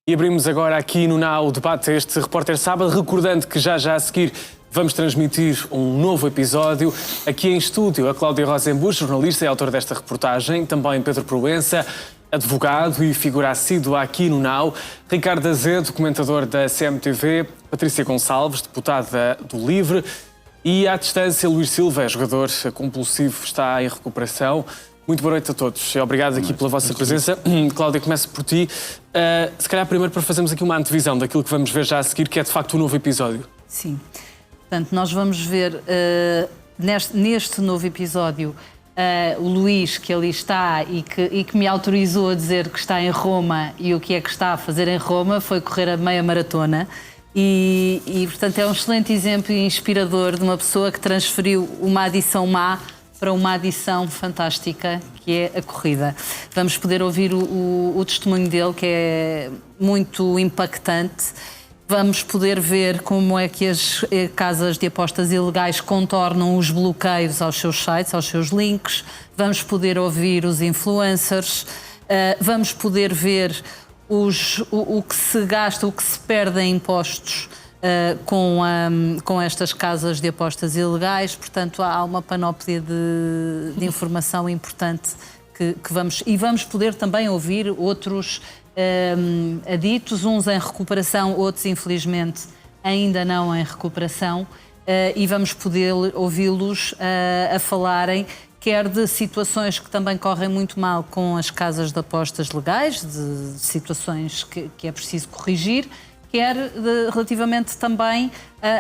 E abrimos agora aqui no Now o debate este Repórter Sábado, recordando que já a seguir vamos transmitir um novo episódio. Aqui em estúdio, a Cláudia Rosenbusch, jornalista e autora desta reportagem, também Pedro Proença, advogado e figura assídua aqui no Now, Ricardo Azedo, comentador da CMTV, Patrícia Gonçalves, deputada do LIVRE, e à distância Luís Silva, jogador compulsivo, está em recuperação. Muito boa noite a todos. Obrigado aqui pela vossa presença. Cláudia, começo por ti. Se calhar primeiro para fazermos aqui uma antevisão daquilo que vamos ver já a seguir, que é de facto um novo episódio. Sim. Portanto, nós vamos ver neste novo episódio o Luís, que ali está e que me autorizou a dizer que está em Roma, e o que é que está a fazer em Roma foi correr a meia maratona. E portanto, é um excelente exemplo e inspirador de uma pessoa que transferiu uma adição má para uma adição fantástica, que é a corrida. Vamos poder ouvir o testemunho dele, que é muito impactante. Vamos poder ver como é que as casas de apostas ilegais contornam os bloqueios aos seus sites, aos seus links. Vamos poder ouvir os influencers. Vamos poder ver o que se gasta, o que se perde em impostos com estas casas de apostas ilegais. Portanto, há uma panóplia de informação importante que vamos poder também ouvir outros aditos, uns em recuperação, outros infelizmente ainda não em recuperação, e vamos poder ouvi-los a falarem quer de situações que também correm muito mal com as casas de apostas legais, de situações que é preciso corrigir, quer relativamente também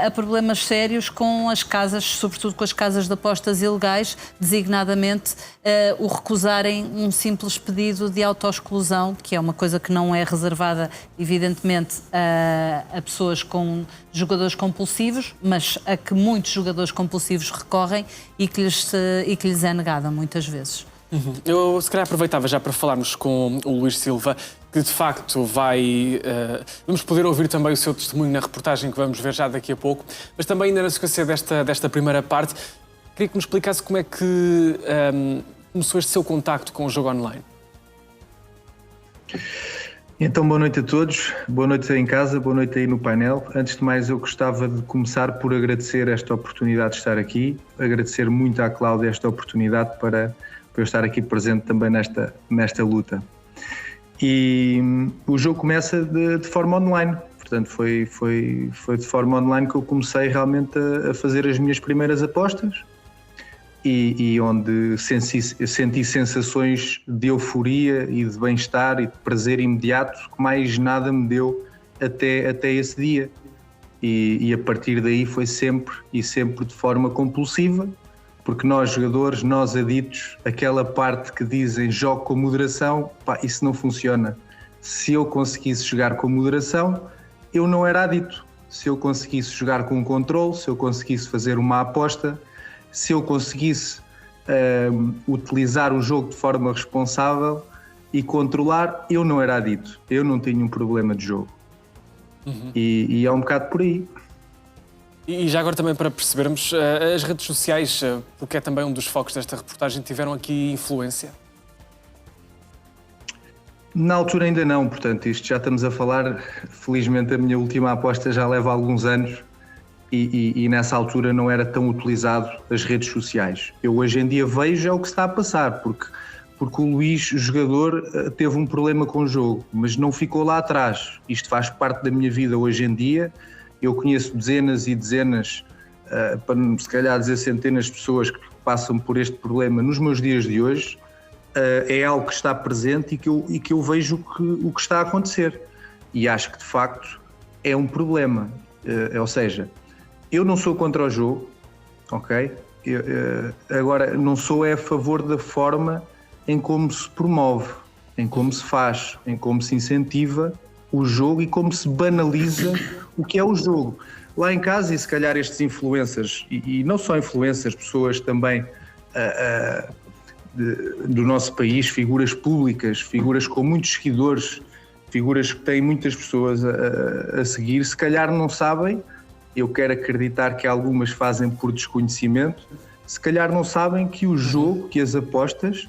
a problemas sérios com as casas, sobretudo com as casas de apostas ilegais, designadamente o recusarem um simples pedido de autoexclusão, que é uma coisa que não é reservada, evidentemente, a pessoas com jogadores compulsivos, mas a que muitos jogadores compulsivos recorrem e que lhes é negada muitas vezes. Eu, se calhar, aproveitava já para falarmos com o Luís Silva, que de facto vamos poder ouvir também o seu testemunho na reportagem que vamos ver já daqui a pouco, mas também ainda na sequência desta primeira parte, queria que nos explicasse como é que começou este seu contacto com o jogo online. Então, boa noite a todos, boa noite aí em casa, boa noite aí no painel. Antes de mais, eu gostava de começar por agradecer esta oportunidade de estar aqui, agradecer muito à Cláudia esta oportunidade para eu estar aqui presente também nesta luta. E o jogo começa de forma online, portanto foi de forma online que eu comecei realmente a fazer as minhas primeiras apostas e onde senti sensações de euforia e de bem-estar e de prazer imediato que mais nada me deu até esse dia. E a partir daí foi sempre de forma compulsiva, porque nós jogadores, nós aditos, aquela parte que dizem jogo com moderação, isso não funciona. Se eu conseguisse jogar com moderação, eu não era adito. Se eu conseguisse jogar com controle, se eu conseguisse fazer uma aposta, se eu conseguisse utilizar o jogo de forma responsável e controlar, eu não era adito. Eu não tinha um problema de jogo. E é um bocado por aí. E já agora também para percebermos, as redes sociais, porque é também um dos focos desta reportagem, tiveram aqui influência? Na altura ainda não, portanto, isto já estamos a falar, felizmente a minha última aposta já leva alguns anos e nessa altura não era tão utilizado as redes sociais. Eu hoje em dia vejo é o que está a passar, porque o Luís, jogador, teve um problema com o jogo, mas não ficou lá atrás. Isto faz parte da minha vida hoje em dia. Eu conheço dezenas e dezenas, para se calhar dizer centenas de pessoas que passam por este problema nos meus dias de hoje. É algo que está presente e que eu vejo o que está a acontecer. E acho que, de facto, é um problema. Ou seja, eu não sou contra o jogo, ok? Agora, não sou a favor da forma em como se promove, em como se faz, em como se incentiva o jogo e como se banaliza o que é o jogo. Lá em casa, e se calhar estes influencers, e não só influencers, pessoas também do nosso país, figuras públicas, figuras com muitos seguidores, figuras que têm muitas pessoas a seguir, se calhar não sabem, eu quero acreditar que algumas fazem por desconhecimento, se calhar não sabem que o jogo, que as apostas,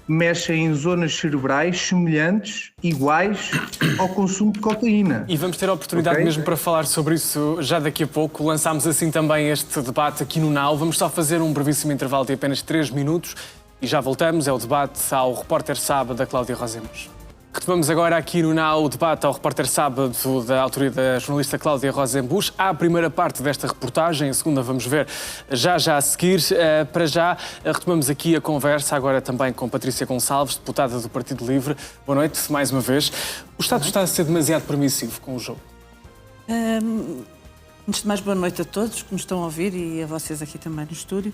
mexem em zonas cerebrais semelhantes, iguais ao consumo de cocaína. E vamos ter a oportunidade mesmo para falar sobre isso já daqui a pouco. Lançámos assim também este debate aqui no Now. Vamos só fazer um brevíssimo intervalo de apenas 3 minutos e já voltamos. É o debate ao Repórter Sábado da Cláudia Rosenbusch. Retomamos agora aqui no Now o debate ao Repórter Sábado da autoria da jornalista Cláudia Rosenbusch. Há a primeira parte desta reportagem, a segunda vamos ver já a seguir. Para já, retomamos aqui a conversa agora também com Patrícia Gonçalves, deputada do Partido Livre. Boa noite, mais uma vez. O Estado está a ser demasiado permissivo com o jogo? Antes de mais, boa noite a todos que nos estão a ouvir e a vocês aqui também no estúdio.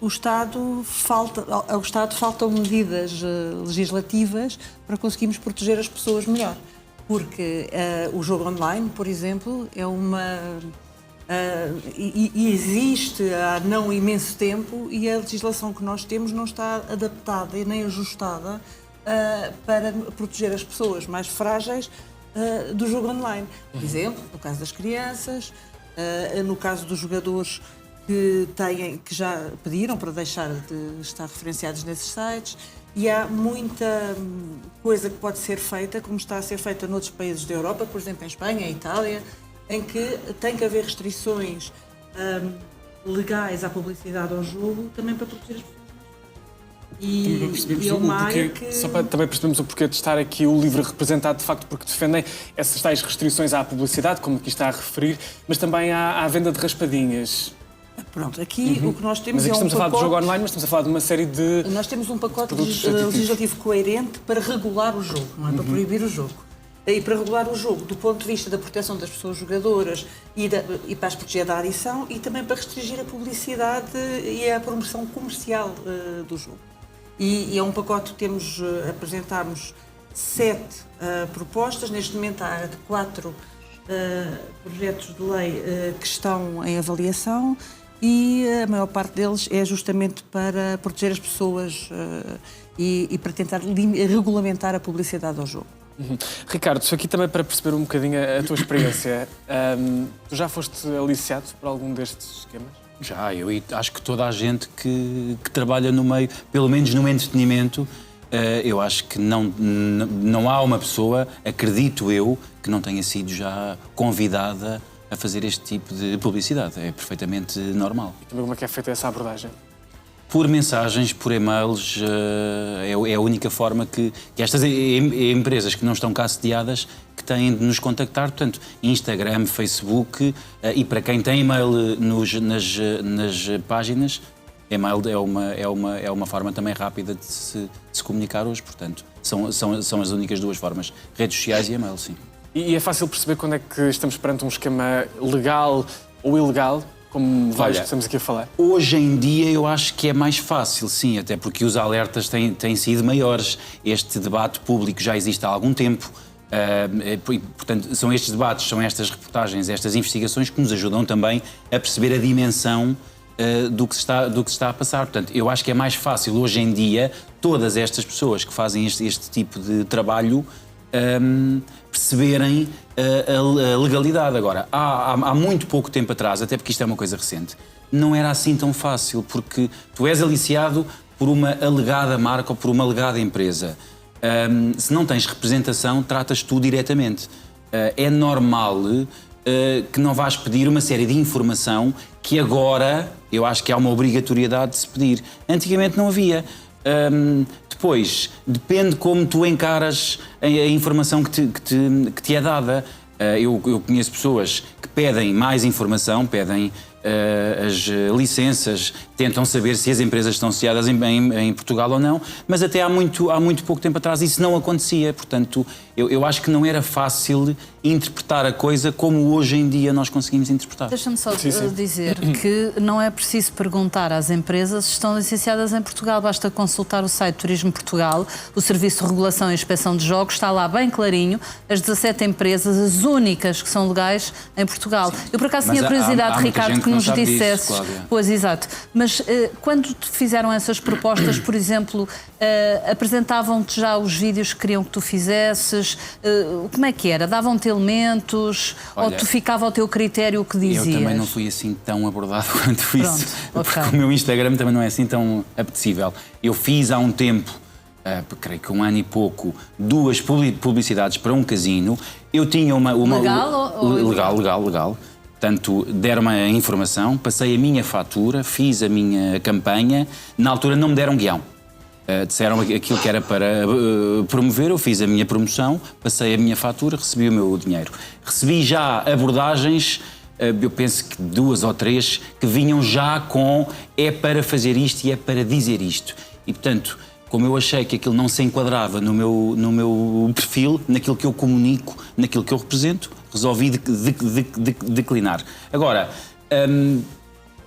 Ao Estado faltam medidas legislativas para conseguirmos proteger as pessoas melhor. Porque o jogo online, por exemplo, é e existe há não imenso tempo e a legislação que nós temos não está adaptada e nem ajustada para proteger as pessoas mais frágeis do jogo online. Por exemplo, no caso das crianças, no caso dos jogadores que já pediram para deixar de estar referenciados nesses sites, e há muita coisa que pode ser feita, como está a ser feita noutros países da Europa, por exemplo em Espanha, em Itália, em que tem que haver restrições legais à publicidade ao jogo, também para proteger as pessoas. E é uma área que... Só para também percebermos o porquê de estar aqui o Livre representado, de facto, porque defendem essas tais restrições à publicidade, como aqui está a referir, mas também à venda de raspadinhas. Pronto, aqui o que nós temos mas aqui é um estamos a falar de jogo online, mas estamos a falar de uma série de... Nós temos um pacote legislativo coerente para regular o jogo, não é para proibir o jogo. E para regular o jogo do ponto de vista da proteção das pessoas jogadoras e para as proteger da adição, e também para restringir a publicidade e a promoção comercial do jogo. E é um pacote que apresentámos 7 propostas, neste momento há 4 projetos de lei que estão em avaliação, e a maior parte deles é justamente para proteger as pessoas e para tentar regulamentar a publicidade ao jogo. Ricardo, isso aqui também para perceber um bocadinho a tua experiência. Tu já foste aliciado por algum destes esquemas? Já, eu acho que toda a gente que trabalha no meio, pelo menos no entretenimento, eu acho que não há uma pessoa, acredito eu, que não tenha sido já convidada a fazer este tipo de publicidade. É perfeitamente normal. E também como é que é feita essa abordagem? Por mensagens, por e-mails, é a única forma que estas empresas que não estão cá sediadas que têm de nos contactar. Portanto, Instagram, Facebook, e para quem tem e-mail nas páginas, e-mail é uma forma também rápida de se comunicar hoje. Portanto, são as únicas duas formas, redes sociais e e-mail, sim. E é fácil perceber quando é que estamos perante um esquema legal ou ilegal, como vários que estamos aqui a falar? Hoje em dia eu acho que é mais fácil, sim, até porque os alertas têm sido maiores. Este debate público já existe há algum tempo. Portanto, são estes debates, são estas reportagens, estas investigações que nos ajudam também a perceber a dimensão do que se está a passar. Portanto, eu acho que é mais fácil hoje em dia todas estas pessoas que fazem este tipo de trabalho perceberem a legalidade. Agora, há muito pouco tempo atrás, até porque isto é uma coisa recente, não era assim tão fácil, porque tu és aliciado por uma alegada marca ou por uma alegada empresa. Se não tens representação, tratas tu diretamente. É normal que não vais pedir uma série de informação que agora eu acho que há uma obrigatoriedade de se pedir. Antigamente não havia. Depois, depende como tu encaras a informação que te é dada. Eu conheço pessoas que pedem mais informação, pedem as licenças, tentam saber se as empresas estão sediadas em Portugal ou não, mas até há muito pouco tempo atrás isso não acontecia. Portanto, eu acho que não era fácil interpretar a coisa como hoje em dia nós conseguimos interpretar. Deixa-me só dizer que não é preciso perguntar às empresas se estão licenciadas em Portugal, basta consultar o site Turismo Portugal, o Serviço de Regulação e Inspeção de Jogos, está lá bem clarinho, as 17 empresas, as únicas que são legais em Portugal. Eu por acaso tinha curiosidade, Ricardo, que nos sabe disso, dissesses... Cláudia. Pois, exato. Mas quando te fizeram essas propostas, por exemplo, apresentavam-te já os vídeos que queriam que tu fizesses? Como é que era? Davam-te elementos? Olha, ou tu ficava ao teu critério o que dizias? Eu também não fui assim tão abordado quanto isso. Pronto, Porque ok. o meu Instagram também não é assim tão apetecível. Eu fiz há um tempo, creio que 1 ano e pouco, 2 publicidades para um casino. Eu tinha uma Legal ou legal. Portanto, deram-me a informação, passei a minha fatura, fiz a minha campanha. Na altura não me deram guião. Disseram aquilo que era para promover, eu fiz a minha promoção, passei a minha fatura, recebi o meu dinheiro. Recebi já abordagens, eu penso que 2 ou 3, que vinham já com é para fazer isto e é para dizer isto. E, portanto, como eu achei que aquilo não se enquadrava no meu perfil, naquilo que eu comunico, naquilo que eu represento, resolvi declinar. Agora,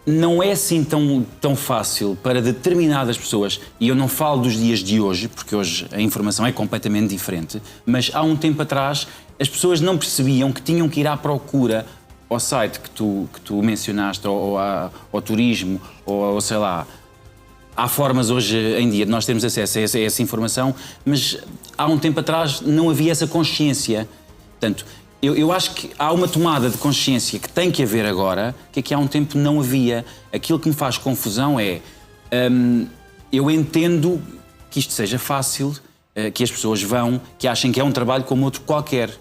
não é assim tão fácil para determinadas pessoas, e eu não falo dos dias de hoje, porque hoje a informação é completamente diferente, mas há um tempo atrás as pessoas não percebiam que tinham que ir à procura ao site que tu mencionaste, ou ao turismo, ou sei lá. Há formas hoje em dia de nós termos acesso a essa informação, mas há um tempo atrás não havia essa consciência. Portanto, eu acho que há uma tomada de consciência que tem que haver agora, que aqui há um tempo não havia. Aquilo que me faz confusão é... eu entendo que isto seja fácil, que as pessoas vão, que achem que é um trabalho como outro qualquer.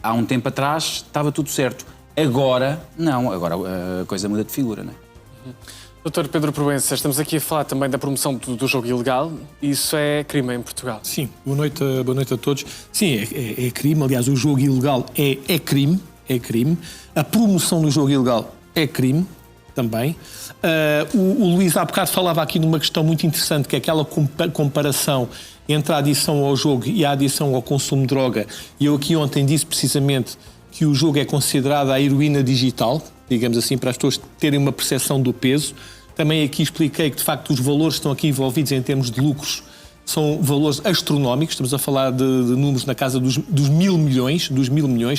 Há um tempo atrás estava tudo certo. Agora, não. Agora a coisa muda de figura, não é? Doutor Pedro Proença, estamos aqui a falar também da promoção do jogo ilegal. Isso é crime em Portugal? Sim, boa noite a todos. Sim, é crime. Aliás, o jogo ilegal é crime. A promoção do jogo ilegal é crime também. O Luís há bocado falava aqui numa questão muito interessante, que é aquela comparação entre a adição ao jogo e a adição ao consumo de droga. E eu aqui ontem disse precisamente que o jogo é considerado a heroína digital, digamos assim, para as pessoas terem uma percepção do peso. Também aqui expliquei que, de facto, os valores que estão aqui envolvidos em termos de lucros são valores astronómicos. Estamos a falar de números na casa dos 1.000 milhões,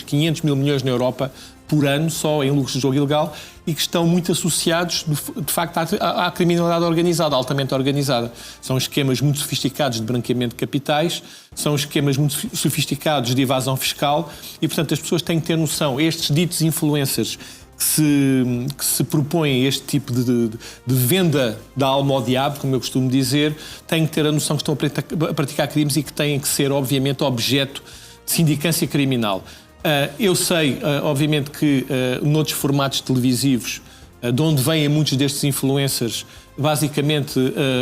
500 mil milhões na Europa por ano, só em lucros de jogo ilegal, e que estão muito associados, de facto, à criminalidade organizada, altamente organizada. São esquemas muito sofisticados de branqueamento de capitais, são esquemas muito sofisticados de evasão fiscal e, portanto, as pessoas têm que ter noção. Estes ditos influencers que se propõem este tipo de venda da alma ao diabo, como eu costumo dizer, têm que ter a noção que estão a praticar crimes e que têm que ser, obviamente, objeto de sindicância criminal. Eu sei, obviamente, que noutros formatos televisivos, de onde vêm muitos destes influencers, basicamente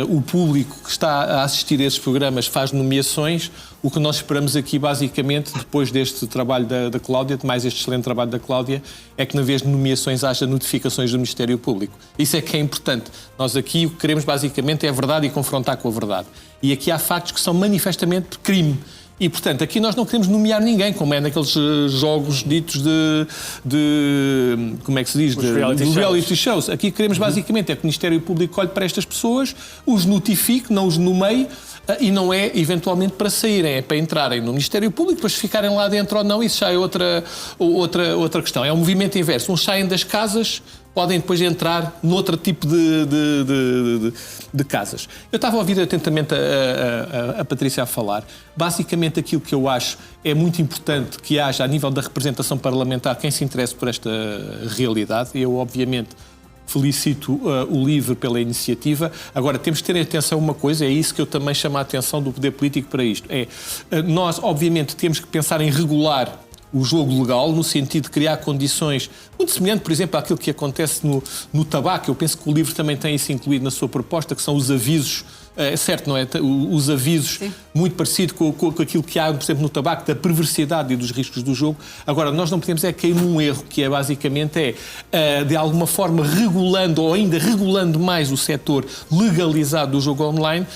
o público que está a assistir a esses programas faz nomeações. O que nós esperamos aqui, basicamente, depois deste trabalho da Cláudia, de mais este excelente trabalho da Cláudia, é que na vez de nomeações haja notificações do Ministério Público. Isso é que é importante. Nós aqui o que queremos, basicamente, é a verdade e confrontar com a verdade. E aqui há factos que são manifestamente crime. E, portanto, aqui nós não queremos nomear ninguém, como é naqueles jogos ditos de como é que se diz? De reality shows. Aqui queremos, basicamente, é que o Ministério Público olhe para estas pessoas, os notifique, não os nomeie, e não é, eventualmente, para saírem, é para entrarem no Ministério Público, depois ficarem lá dentro ou não, isso já é outra questão. É um movimento inverso. Uns saem das casas, podem depois entrar noutro tipo de casas. Eu estava a ouvir atentamente a Patrícia a falar. Basicamente, aquilo que eu acho é muito importante que haja, a nível da representação parlamentar, quem se interesse por esta realidade. Eu, obviamente, felicito o LIVRE pela iniciativa. Agora, temos de ter atenção a uma coisa, é isso que eu também chamo a atenção do poder político para isto. Nós, obviamente, temos que pensar em regular o jogo legal, no sentido de criar condições muito semelhante, por exemplo, àquilo que acontece no tabaco. Eu penso que o LIVRE também tem isso incluído na sua proposta, que são os avisos, certo, não é? Os avisos, sim, muito parecido com aquilo que há, por exemplo, no tabaco, da perversidade e dos riscos do jogo. Agora, nós não podemos cair num erro, que é basicamente de alguma forma regulando, ou ainda regulando mais o setor legalizado do jogo online,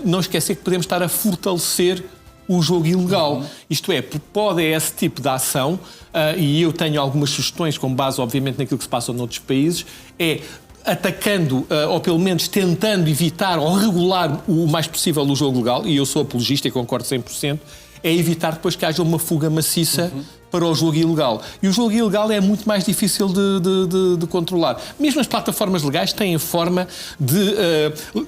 não esquecer que podemos estar a fortalecer o jogo ilegal. Isto é, pode esse tipo de ação, e eu tenho algumas sugestões com base, obviamente, naquilo que se passa noutros países, atacando, ou pelo menos tentando evitar ou regular o mais possível o jogo legal, e eu sou apologista e concordo 100%, é evitar depois que haja uma fuga maciça para o jogo ilegal. E o jogo ilegal é muito mais difícil de controlar. Mesmo as plataformas legais têm forma de,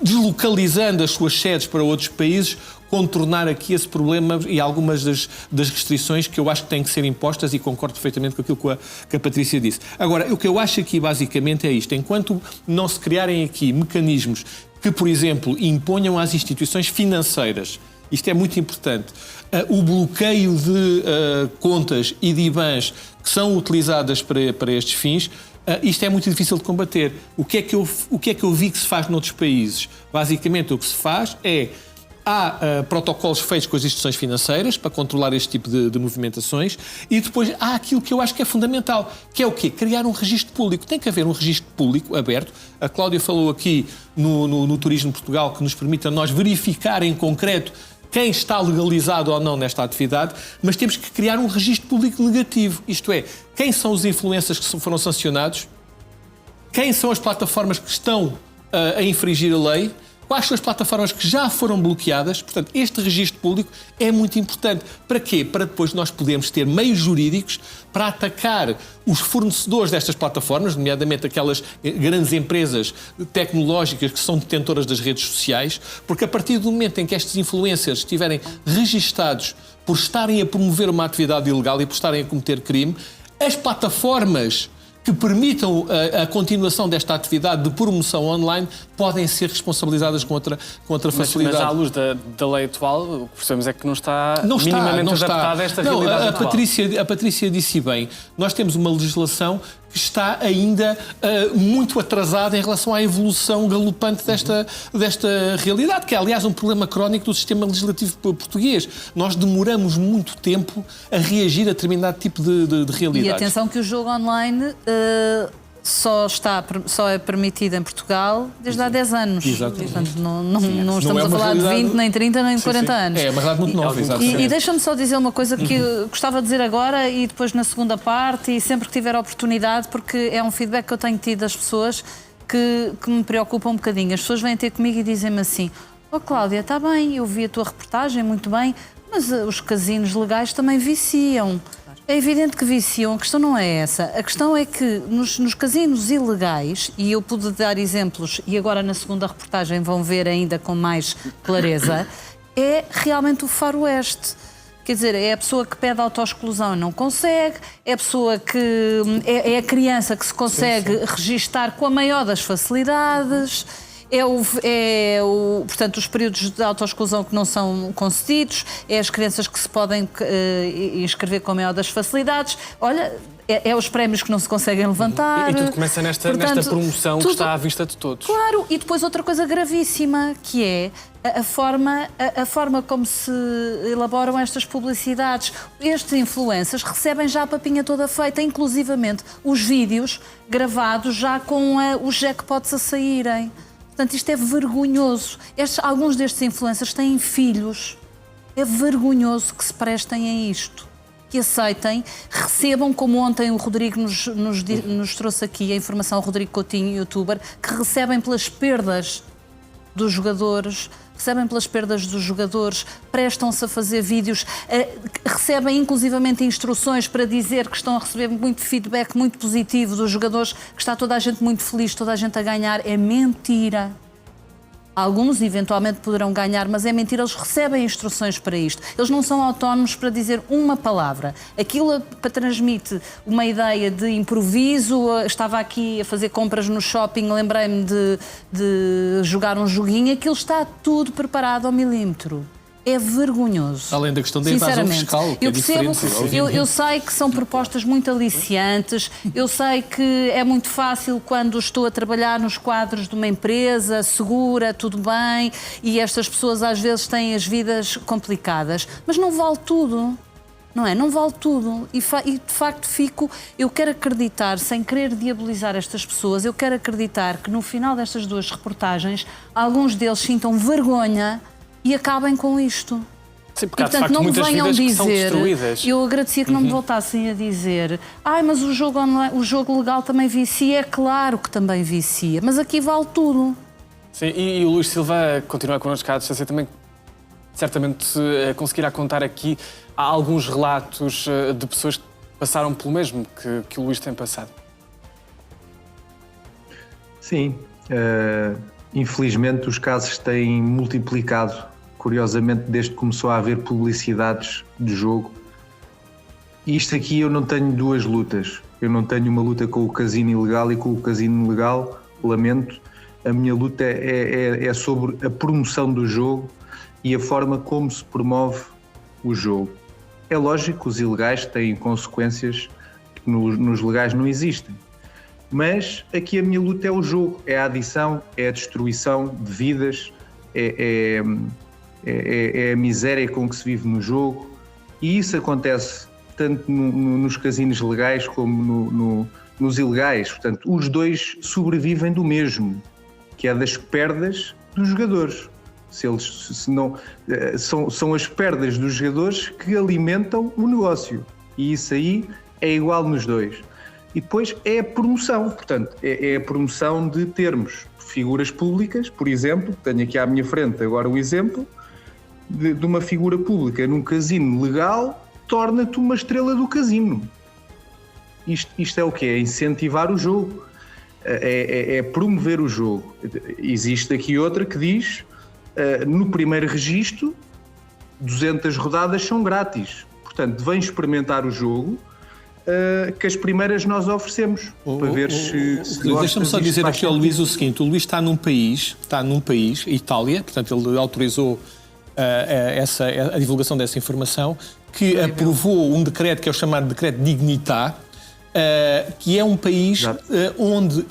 deslocalizando as suas sedes para outros países, contornar aqui esse problema e algumas das restrições que eu acho que têm que ser impostas, e concordo perfeitamente com aquilo que a Patrícia disse. Agora, o que eu acho aqui basicamente é isto: enquanto não se criarem aqui mecanismos que, por exemplo, imponham às instituições financeiras, isto é muito importante, o bloqueio de contas e de IBANs que são utilizadas para estes fins, isto é muito difícil de combater. O que é que eu vi que se faz noutros países? Basicamente, o que se faz é: há protocolos feitos com as instituições financeiras para controlar este tipo de movimentações, e depois há aquilo que eu acho que é fundamental, que é o quê? Criar um registro público. Tem que haver um registro público aberto. A Cláudia falou aqui no Turismo Portugal, que nos permite a nós verificar em concreto quem está legalizado ou não nesta atividade, mas temos que criar um registro público negativo. Isto é, quem são os influencers que foram sancionados, quem são as plataformas que estão a infringir a lei, quais são as plataformas que já foram bloqueadas. Portanto, este registro público é muito importante. Para quê? Para depois nós podermos ter meios jurídicos para atacar os fornecedores destas plataformas, nomeadamente aquelas grandes empresas tecnológicas que são detentoras das redes sociais, porque a partir do momento em que estes influencers estiverem registados por estarem a promover uma atividade ilegal e por estarem a cometer crime, as plataformas que permitam a continuação desta atividade de promoção online podem ser responsabilizadas com outra facilidade. Mas à luz da lei atual, o que percebemos é que não está minimamente adaptada a esta realidade atual. A Patrícia disse bem, nós temos uma legislação que está ainda muito atrasada em relação à evolução galopante desta realidade, que é, aliás, um problema crónico do sistema legislativo português. Nós demoramos muito tempo a reagir a determinado tipo de realidades. E atenção que o jogo online só é permitido em Portugal desde há 10 anos. Exatamente. Portanto, não estamos a falar de 20, nem 30, nem 40 anos. É uma realidade muito nova, exatamente. E deixa-me só dizer uma coisa que eu gostava de dizer agora e depois na segunda parte, e sempre que tiver oportunidade, porque é um feedback que eu tenho tido das pessoas que me preocupa um bocadinho. As pessoas vêm ter comigo e dizem-me assim: "Oh Cláudia, está bem, eu vi a tua reportagem, muito bem, mas os casinos legais também viciam." É evidente que viciam, a questão não é essa. A questão é que nos casinos ilegais, e eu pude dar exemplos, e agora na segunda reportagem vão ver ainda com mais clareza, é realmente o faroeste. Quer dizer, é a pessoa que pede autoexclusão e não consegue, é a pessoa que... é a criança que se consegue registar com a maior das facilidades... portanto, os períodos de autoexclusão que não são concedidos, é as crianças que se podem inscrever com a maior das facilidades. Olha, é os prémios que não se conseguem levantar. E tudo começa nesta promoção que está à vista de todos. Claro, e depois outra coisa gravíssima, que é a forma como se elaboram estas publicidades. Estes influencers recebem já a papinha toda feita, inclusivamente os vídeos gravados já com os jackpots a saírem. Portanto, isto é vergonhoso. Alguns destes influencers têm filhos. É vergonhoso que se prestem a isto. Que aceitem, recebam, como ontem o Rodrigo nos trouxe aqui a informação, o Rodrigo Coutinho, youtuber, que recebem pelas perdas dos jogadores, prestam-se a fazer vídeos, recebem inclusivamente instruções para dizer que estão a receber muito feedback muito positivo dos jogadores, que está toda a gente muito feliz, toda a gente a ganhar. É mentira. Alguns eventualmente poderão ganhar, mas é mentira, eles recebem instruções para isto. Eles não são autónomos para dizer uma palavra. Aquilo para transmite uma ideia de improviso. Estava aqui a fazer compras no shopping, lembrei-me de jogar um joguinho, aquilo está tudo preparado ao milímetro. É vergonhoso. Além da questão da invasão fiscal, que eu é percebo, diferente. eu sei que são propostas muito aliciantes, eu sei que é muito fácil quando estou a trabalhar nos quadros de uma empresa segura, tudo bem, e estas pessoas às vezes têm as vidas complicadas, mas não vale tudo. Não é? Não vale tudo. E de facto eu quero acreditar, sem querer diabolizar estas pessoas, eu quero acreditar que no final destas duas reportagens, alguns deles sintam vergonha e acabem com isto. Sim, porque e, portanto, há de facto não me muitas venham vidas dizer, que são destruídas. eu agradecia que não me voltassem a dizer: mas o jogo legal também vicia. É claro que também vicia, mas aqui vale tudo. Sim, e o Luís Silva continua connosco à distância também. certamente conseguirá contar aqui alguns relatos de pessoas que passaram pelo mesmo que o Luís tem passado. Sim, infelizmente os casos têm multiplicado, curiosamente, desde que começou a haver publicidades de jogo. E isto aqui eu não tenho duas lutas. Eu não tenho uma luta com o casino ilegal e com o casino legal, lamento. A minha luta é sobre a promoção do jogo e a forma como se promove o jogo. É lógico que os ilegais têm consequências que nos legais não existem. Mas aqui a minha luta é o jogo, é a adição, é a destruição de vidas, é a miséria com que se vive no jogo. E isso acontece tanto nos casinos legais como nos ilegais. Portanto, os dois sobrevivem do mesmo, que é das perdas dos jogadores. São as perdas dos jogadores que alimentam o negócio. E isso aí é igual nos dois. E depois é a promoção. Portanto, é a promoção de termos figuras públicas, por exemplo, tenho aqui à minha frente agora o exemplo de uma figura pública num casino legal, torna-te uma estrela do casino. Isto é o quê? É incentivar o jogo, é promover o jogo. Existe aqui outra que diz, no primeiro registro, 200 rodadas são grátis. Portanto, vem experimentar o jogo, que as primeiras nós oferecemos, para ver se Deixa-me só dizer aqui ao Luís o seguinte, o Luís está num país, Itália, portanto ele autorizou a divulgação dessa informação, que aprovou um decreto que é o chamado Decreto Dignità, que é um país onde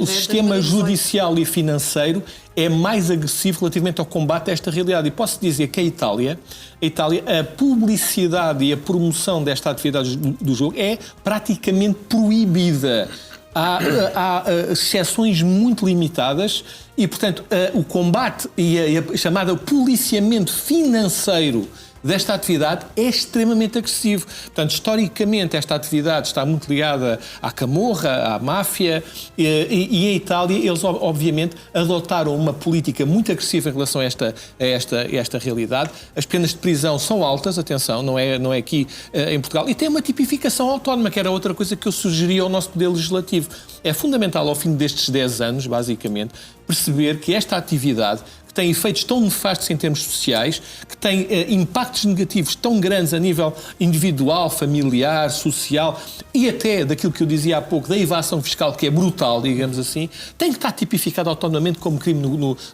o sistema judicial e financeiro é mais agressivo relativamente ao combate a esta realidade. E posso dizer que a Itália, a publicidade e a promoção desta atividade do jogo é praticamente proibida. Há exceções muito limitadas e, portanto, o combate e a chamada policiamento financeiro desta atividade é extremamente agressivo. Portanto, historicamente, esta atividade está muito ligada à camorra, à máfia, e em Itália eles, obviamente, adotaram uma política muito agressiva em relação a esta realidade. As penas de prisão são altas, atenção, não é aqui em Portugal, e tem uma tipificação autónoma, que era outra coisa que eu sugeria ao nosso poder legislativo. É fundamental, ao fim destes 10 anos, basicamente, perceber que esta atividade tem efeitos tão nefastos em termos sociais, que tem impactos negativos tão grandes a nível individual, familiar, social e até daquilo que eu dizia há pouco, da evasão fiscal, que é brutal, digamos assim, tem que estar tipificado autonomamente como crime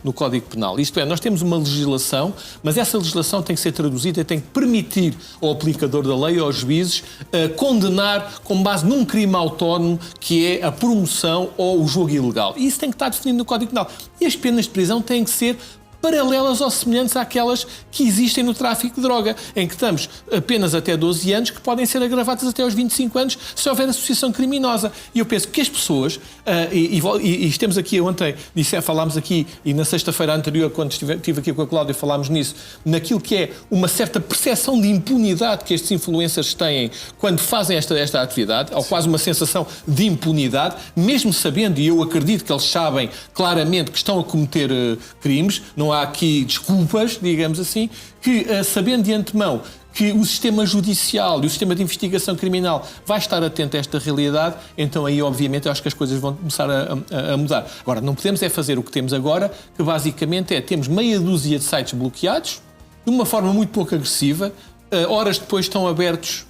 no Código Penal. Isto é, nós temos uma legislação, mas essa legislação tem que ser traduzida e tem que permitir ao aplicador da lei, aos juízes, condenar com base num crime autónomo, que é a promoção ou o jogo ilegal. E isso tem que estar definido no Código Penal. E as penas de prisão têm que ser paralelas ou semelhantes àquelas que existem no tráfico de droga, em que estamos apenas até 12 anos, que podem ser agravadas até aos 25 anos se houver associação criminosa. E eu penso que as pessoas, e estamos aqui ontem, falámos aqui, e na sexta-feira anterior, quando estive aqui com a Cláudia, falámos nisso, naquilo que é uma certa percepção de impunidade que estes influencers têm quando fazem esta atividade, ou quase uma sensação de impunidade, mesmo sabendo, e eu acredito que eles sabem claramente que estão a cometer crimes, não há aqui desculpas, digamos assim, que sabendo de antemão que o sistema judicial e o sistema de investigação criminal vai estar atento a esta realidade, então aí obviamente eu acho que as coisas vão começar a mudar. Agora, não podemos é fazer o que temos agora, que basicamente temos meia dúzia de sites bloqueados, de uma forma muito pouco agressiva, horas depois estão abertos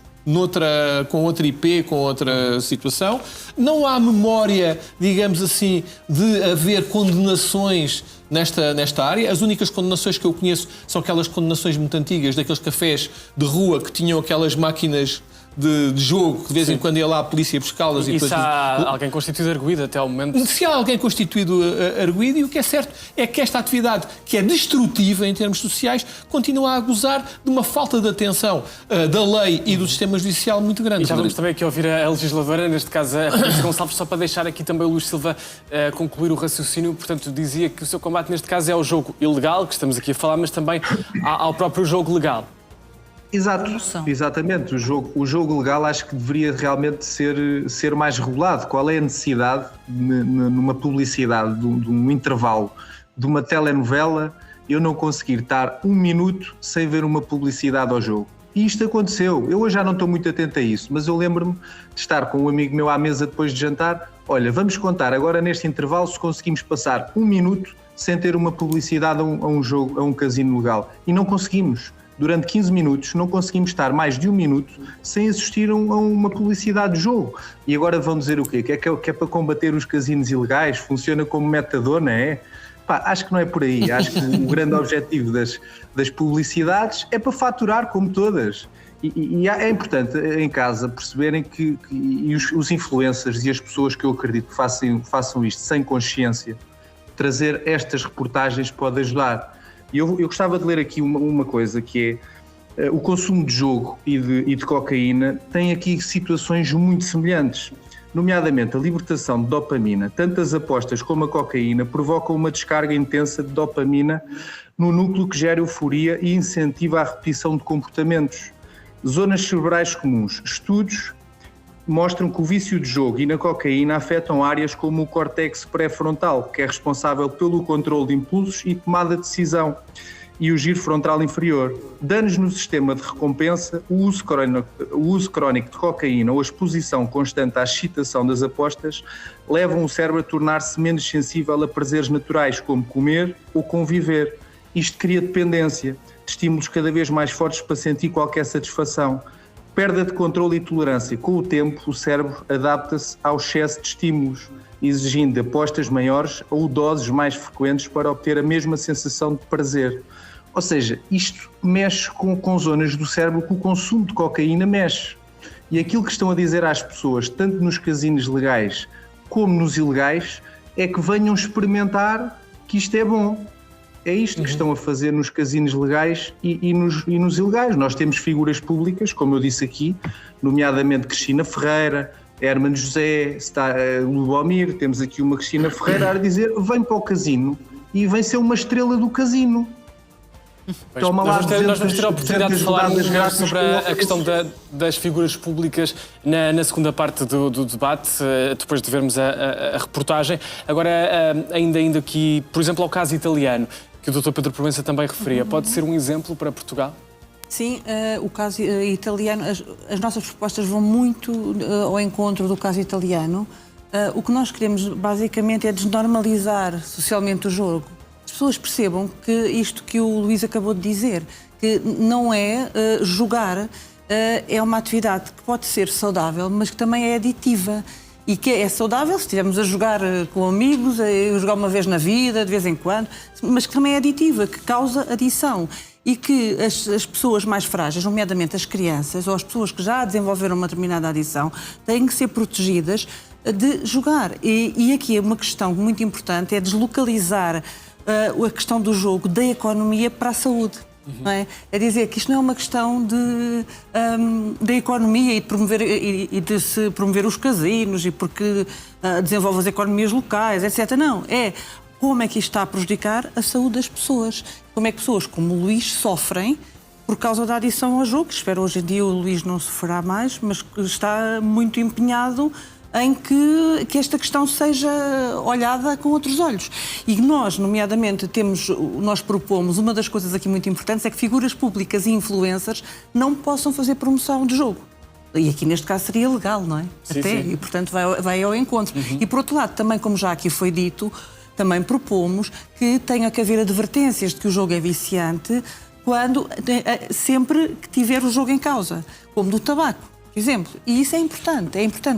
com outra IP, com outra situação. Não há memória, digamos assim, de haver condenações nesta área. As únicas condenações que eu conheço são aquelas condenações muito antigas, daqueles cafés de rua que tinham aquelas máquinas de jogo, que de vez em quando ia lá a polícia buscá-las. E se há alguém constituído arguido até ao momento? Se há alguém constituído arguido, e o que é certo é que esta atividade, que é destrutiva em termos sociais, continua a gozar de uma falta de atenção da lei e do sistema judicial muito grande. E já vamos também aqui ouvir a legisladora, neste caso a Patrícia Gonçalves, só para deixar aqui também o Luís Silva concluir o raciocínio. Portanto, dizia que o seu combate neste caso é ao jogo ilegal, que estamos aqui a falar, mas também ao próprio jogo legal. Exato, exatamente. O jogo legal acho que deveria realmente ser mais regulado. Qual é a necessidade numa publicidade de um intervalo de uma telenovela eu não conseguir estar 1 minuto sem ver uma publicidade ao jogo. E isto aconteceu. Eu hoje já não estou muito atento a isso, mas eu lembro-me de estar com um amigo meu à mesa depois de jantar. Olha, vamos contar agora neste intervalo se conseguimos passar 1 minuto sem ter uma publicidade a um jogo, a um casino legal. E não conseguimos. Durante 15 minutos não conseguimos estar mais de 1 minuto sem assistir a uma publicidade de jogo. E agora vão dizer o quê? Que é para combater os casinos ilegais? Funciona como metador, não é? Pá, acho que não é por aí. Acho que o grande objetivo das publicidades é para faturar, como todas. E é importante em casa perceberem que os influencers e as pessoas que eu acredito que façam isto sem consciência, trazer estas reportagens pode ajudar. E eu gostava de ler aqui uma coisa que é o consumo de jogo e de cocaína tem aqui situações muito semelhantes. Nomeadamente, a libertação de dopamina, tanto as apostas como a cocaína, provocam uma descarga intensa de dopamina no núcleo que gera euforia e incentiva a repetição de comportamentos. Zonas cerebrais comuns. Estudos mostram que o vício de jogo e na cocaína afetam áreas como o córtex pré-frontal, que é responsável pelo controle de impulsos e tomada de decisão, e o giro frontal inferior. Danos no sistema de recompensa, o uso crónico de cocaína ou a exposição constante à excitação das apostas levam o cérebro a tornar-se menos sensível a prazeres naturais, como comer ou conviver. Isto cria dependência, de estímulos cada vez mais fortes para sentir qualquer satisfação. Perda de controle e tolerância. Com o tempo, o cérebro adapta-se ao excesso de estímulos, exigindo apostas maiores ou doses mais frequentes para obter a mesma sensação de prazer. Ou seja, isto mexe com zonas do cérebro que o consumo de cocaína mexe. E aquilo que estão a dizer às pessoas, tanto nos casinos legais como nos ilegais, é que venham experimentar que isto é bom. É isto que estão a fazer nos casinos legais e nos ilegais. Nós temos figuras públicas, como eu disse aqui, nomeadamente Cristina Ferreira, Hermano José, Lubomir, temos aqui uma Cristina Ferreira a dizer vem para o casino e vem ser uma estrela do casino. Toma lá, nós vamos ter a oportunidade de falar melhor sobre a questão das figuras públicas na segunda parte do debate, depois de vermos a reportagem. Agora, ainda indo aqui, por exemplo, ao caso italiano, que o Dr. Pedro Proença também referia, pode ser um exemplo para Portugal? Sim, o caso italiano, as nossas propostas vão muito ao encontro do caso italiano. O que nós queremos, basicamente, é desnormalizar socialmente o jogo. As pessoas percebam que isto que o Luís acabou de dizer, que não é jogar, é uma atividade que pode ser saudável, mas que também é aditiva. E que é saudável se estivermos a jogar com amigos, a jogar uma vez na vida, de vez em quando, mas que também é aditiva, que causa adição. E que as pessoas mais frágeis, nomeadamente as crianças ou as pessoas que já desenvolveram uma determinada adição, têm que ser protegidas de jogar. E aqui é uma questão muito importante, é deslocalizar a questão do jogo da economia para a saúde. Não é? É dizer que isto não é uma questão da economia e de se promover os casinos e porque desenvolve as economias locais, etc. Não, é como é que isto está a prejudicar a saúde das pessoas. Como é que pessoas como o Luís sofrem por causa da adição ao jogo. Espero hoje em dia o Luís não sofrerá mais, mas que está muito empenhado em que esta questão seja olhada com outros olhos. E nós, nomeadamente, nós propomos, uma das coisas aqui muito importantes é que figuras públicas e influencers não possam fazer promoção de jogo. E aqui neste caso seria legal, não é? Sim, até, sim. E portanto vai ao encontro. E por outro lado, também como já aqui foi dito, também propomos que tenha que haver advertências de que o jogo é viciante sempre que tiver o jogo em causa, como do tabaco. Por exemplo, e isso é importante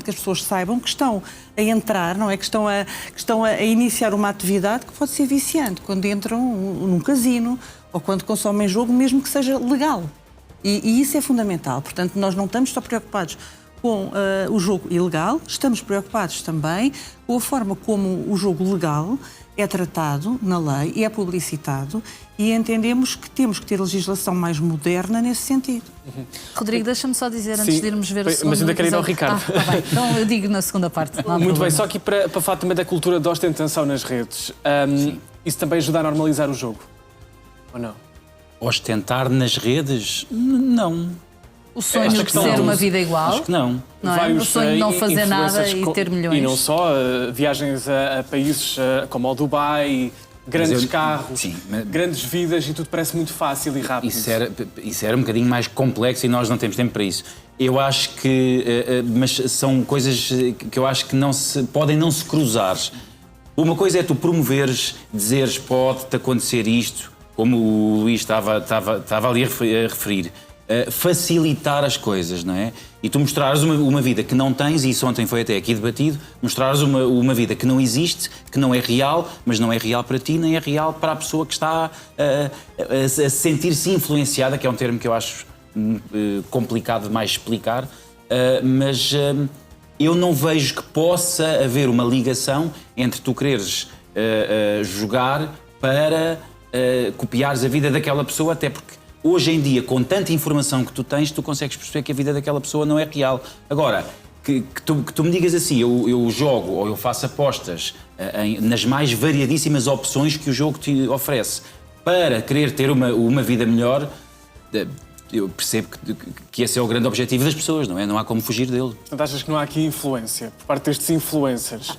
que as pessoas saibam que estão a entrar, não é? Que estão a iniciar uma atividade que pode ser viciante, quando entram num casino ou quando consomem jogo, mesmo que seja legal. E isso é fundamental. Portanto, nós não estamos só preocupados com o jogo ilegal, estamos preocupados também com a forma como o jogo legal é tratado na lei e é publicitado e entendemos que temos que ter legislação mais moderna nesse sentido. Rodrigo, deixa-me só dizer, antes de irmos ver o segundo mas ainda quero ir ao episódio. Ricardo. Tá bem. Então eu digo na segunda parte. Não há Muito problema. bem, só aqui para falar também da cultura de ostentação nas redes. Isso também ajuda a normalizar o jogo? Ou não? Ostentar nas redes? Não. O sonho de questão ser do- uma vida igual, Acho que não. não é? O sonho de não fazer nada influencers e ter milhões. E não só, viagens a países como o Dubai, Grandes eu- carros, sim, mas- grandes vidas e tudo parece muito fácil e rápido. Isso era um bocadinho mais complexo e nós não temos tempo para isso. Eu acho que... mas são coisas que eu acho que podem não se cruzar. Uma coisa é tu promoveres, dizeres pode-te acontecer isto, como o Luís estava ali a referir. Facilitar as coisas, não é? E tu mostrares uma vida que não tens, e isso ontem foi até aqui debatido, mostrares uma vida que não existe, que não é real, mas não é real para ti, nem é real para a pessoa que está a sentir-se influenciada, que é um termo que eu acho complicado demais explicar, mas eu não vejo que possa haver uma ligação entre tu quereres jogar para copiares a vida daquela pessoa, até porque hoje em dia, com tanta informação que tu tens, tu consegues perceber que a vida daquela pessoa não é real. Agora, que tu me digas assim, eu jogo ou eu faço apostas nas mais variadíssimas opções que o jogo te oferece para querer ter uma vida melhor, eu percebo que esse é o grande objetivo das pessoas, não é? Não há como fugir dele. Portanto, achas que não há aqui influência por parte destes influencers?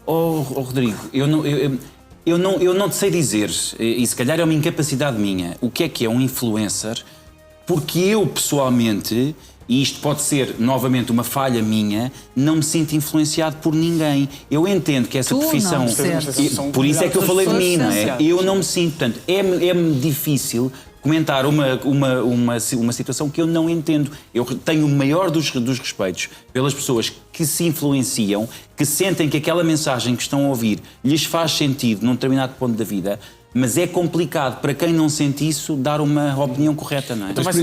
Rodrigo, eu não te sei dizer, e se calhar é uma incapacidade minha, o que é um influencer, porque eu pessoalmente, e isto pode ser novamente uma falha minha, não me sinto influenciado por ninguém. Eu entendo que essa Tu não profissão... te sentes. Por isso é que eu falei de mim, não é? Pessoas Eu não me sinto, portanto, é-me difícil comentar uma situação que eu não entendo. Eu tenho o maior dos respeitos pelas pessoas que se influenciam, que sentem que aquela mensagem que estão a ouvir lhes faz sentido num determinado ponto da vida, mas é complicado para quem não sente isso dar uma opinião correta, não é? Então vai